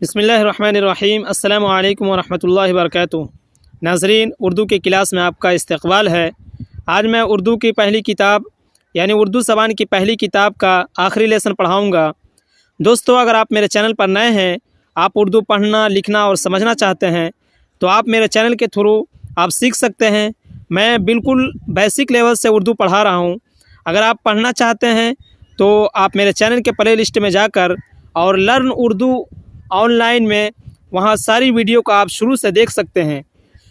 बिस्मिल्लाहिर्रहमानिर्रहीम। अस्सलामु अलैकुम वरहमतुल्लाहि वबरकातुहू। नाज़रीन, उर्दू की क्लास में आपका इस्तक़बाल है। आज मैं उर्दू की पहली किताब यानी उर्दू ज़बान की पहली किताब का आखिरी लेसन पढ़ाऊँगा। दोस्तों, अगर आप मेरे चैनल पर नए हैं, आप उर्दू पढ़ना, लिखना और समझना चाहते हैं तो आप मेरे चैनल के थ्रू आप सीख सकते हैं। मैं बिल्कुल बेसिक लेवल से उर्दू पढ़ा रहा हूँ। अगर आप पढ़ना चाहते हैं तो आप मेरे चैनल के प्ले लिस्ट में जाकर और लर्न उर्दू ऑनलाइन में वहाँ सारी वीडियो को आप शुरू से देख सकते हैं,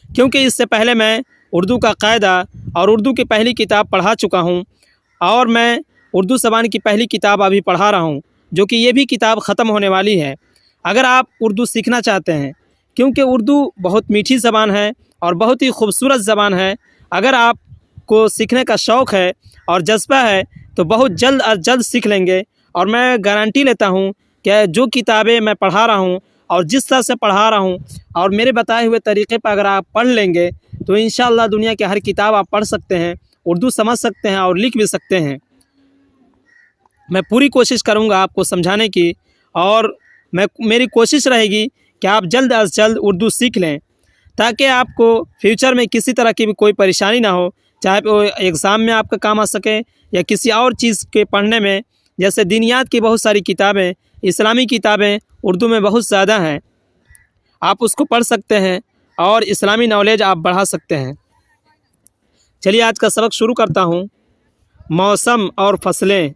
क्योंकि इससे पहले मैं उर्दू का कायदा और उर्दू की पहली किताब पढ़ा चुका हूँ और मैं उर्दू ज़बान की पहली किताब अभी पढ़ा रहा हूँ, जो कि ये भी किताब ख़त्म होने वाली है। अगर आप उर्दू सीखना चाहते हैं, क्योंकि उर्दू बहुत मीठी ज़बान है और बहुत ही खूबसूरत ज़बान है, अगर आपको सीखने का शौक़ है और जज्बा है तो बहुत जल्द अज जल्द सीख लेंगे। और मैं गारंटी लेता हूँ कि जो किताबें मैं पढ़ा रहा हूँ और जिस तरह से पढ़ा रहा हूँ और मेरे बताए हुए तरीक़े पर अगर आप पढ़ लेंगे तो इंशाअल्लाह दुनिया की हर किताब आप पढ़ सकते हैं, उर्दू समझ सकते हैं और लिख भी सकते हैं। मैं पूरी कोशिश करूँगा आपको समझाने की, और मेरी कोशिश रहेगी कि आप जल्द अज जल्द उर्दू सीख लें, ताकि आपको फ्यूचर में किसी तरह की भी कोई परेशानी ना हो, चाहे वो एग्ज़ाम में आपका काम आ सके या किसी और चीज़ के पढ़ने में। जैसे दीनियात की बहुत सारी किताबें, इस्लामी किताबें उर्दू में बहुत ज़्यादा हैं, आप उसको पढ़ सकते हैं और इस्लामी नॉलेज आप बढ़ा सकते हैं। चलिए आज का सबक शुरू करता हूँ। मौसम और फसलें।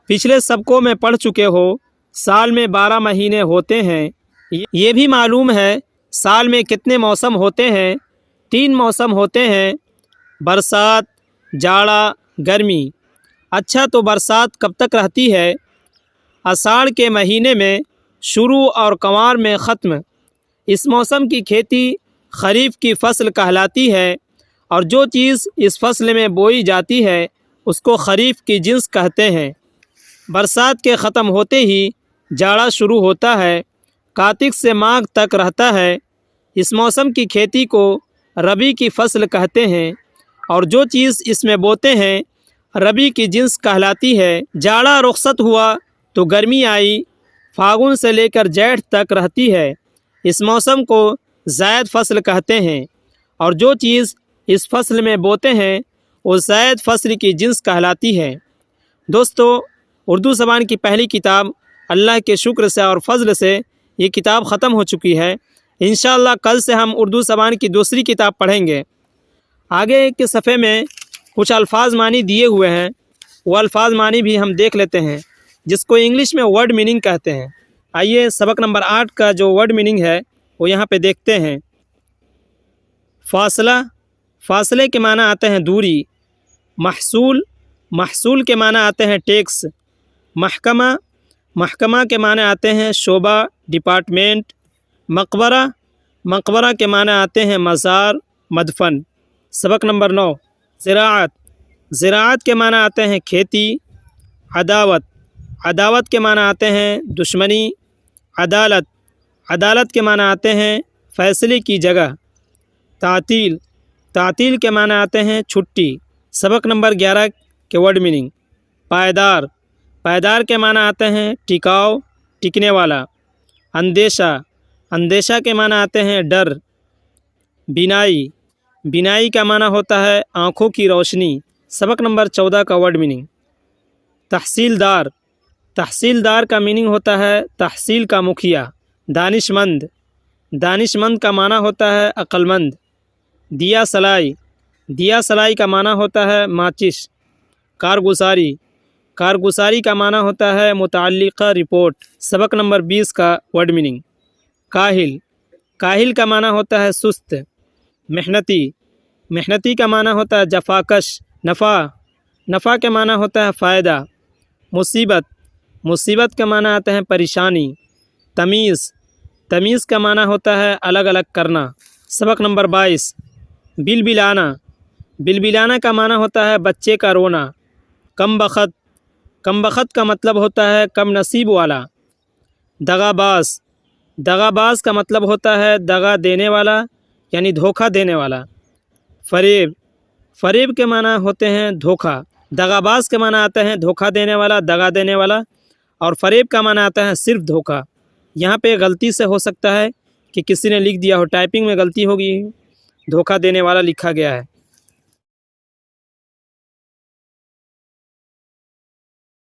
पिछले सबकों में पढ़ चुके हो, साल में 12 महीने होते हैं। ये भी मालूम है साल में कितने मौसम होते हैं। 3 मौसम होते हैं, बरसात, जाड़ा, गर्मी। अच्छा, तो बरसात कब तक रहती है? आषाढ़ के महीने में शुरू और कंवार में ख़त्म। इस मौसम की खेती खरीफ की फसल कहलाती है, और जो चीज़ इस फसल में बोई जाती है उसको खरीफ की जिन्स कहते हैं। बरसात के ख़त्म होते ही जाड़ा शुरू होता है, कार्तिक से माघ तक रहता है। इस मौसम की खेती को रबी की फसल कहते हैं, और जो चीज़ इसमें बोते हैं रबी की जिन्स कहलाती है। जाड़ा रुखसत हुआ तो गर्मी आई, फागुन से लेकर जेठ तक रहती है। इस मौसम को ज़ैद फसल कहते हैं, और जो चीज़ इस फसल में बोते हैं वो ज़ैद फसल की जिन्स कहलाती है। दोस्तों, उर्दू ज़बान की पहली किताब अल्लाह के शुक्र से और फजल से ये किताब ख़त्म हो चुकी है। इंशाअल्लाह कल से हम उर्दू ज़बान की दूसरी किताब पढ़ेंगे। आगे के सफ़े में कुछ अल्फाज मानी दिए हुए हैं, वो अल्फाज मानी भी हम देख लेते हैं, जिसको इंग्लिश में वर्ड मीनिंग कहते हैं। आइए सबक नंबर 8 का जो वर्ड मीनिंग है वो यहाँ पे देखते हैं। फासला। फासले के माना आते हैं दूरी। महसूल। महसूल के माना आते हैं टैक्स। महकमा। महकमा के माने आते हैं शोबा, डिपार्टमेंट। मकबरा। मकबरा के माने आते हैं मज़ार, मदफन। सबक नंबर 9। ज़राअत। ज़राअत के माना आते हैं खेती। अदावत। अदावत के माना आते हैं दुश्मनी। अदालत। अदालत के माना आते हैं फ़ैसले की जगह। तातील। तातील के माना आते हैं छुट्टी। सबक नंबर 11 के वर्ड मीनिंग। पायदार। पायदार के माना आते हैं टिकाऊ, टिकने वाला। अंदेशा। अंदेशा के माना आते हैं डर। बिनाई। बिनाई का माना होता है आँखों की रोशनी। सबक नंबर 14 का वर्ड मीनिंग। तहसीलदार। तहसीलदार का मीनिंग होता है तहसील का मुखिया। दानिशमंद। दानिशमंद का माना होता है अक्लमंद। दिया सलाई। दिया सलाई का माना होता है माचिस। कारगुजारी। कारगुजारी का माना होता है मुतअल्लिक़ा रिपोर्ट। सबक नंबर 20 का वर्ड मीनिंग। काहिल। काहिल का माना होता है सुस्त। मेहनती। मेहनती का माना होता है जफाकश। नफ़ा। नफ़ा के माना होता है फ़ायदा। मुसीबत। मुसीबत का माना आता है परेशानी। तमीज़। तमीज़ का माना होता है अलग अलग करना। सबक नंबर 22। बिलबिलाना। बिलबिलाना का माना होता है बच्चे का रोना। कम बख़त। कम बख़त का मतलब होता है कम नसीब वाला। दगाबाज। दगाबाज का मतलब होता है दगा देने वाला यानी धोखा देने वाला। फ़रेब। फ़रेब के माना होते हैं धोखा। دغاباز کا معنی آتا ہے دھوکہ دینے والا، دغا دینے والا، اور فریب کا معنی آتا ہے صرف دھوکہ۔ یہاں پہ غلطی سے ہو سکتا ہے کہ کسی نے لکھ دیا ہو، ٹائپنگ میں غلطی ہوگی، دھوکہ دینے والا لکھا گیا ہے۔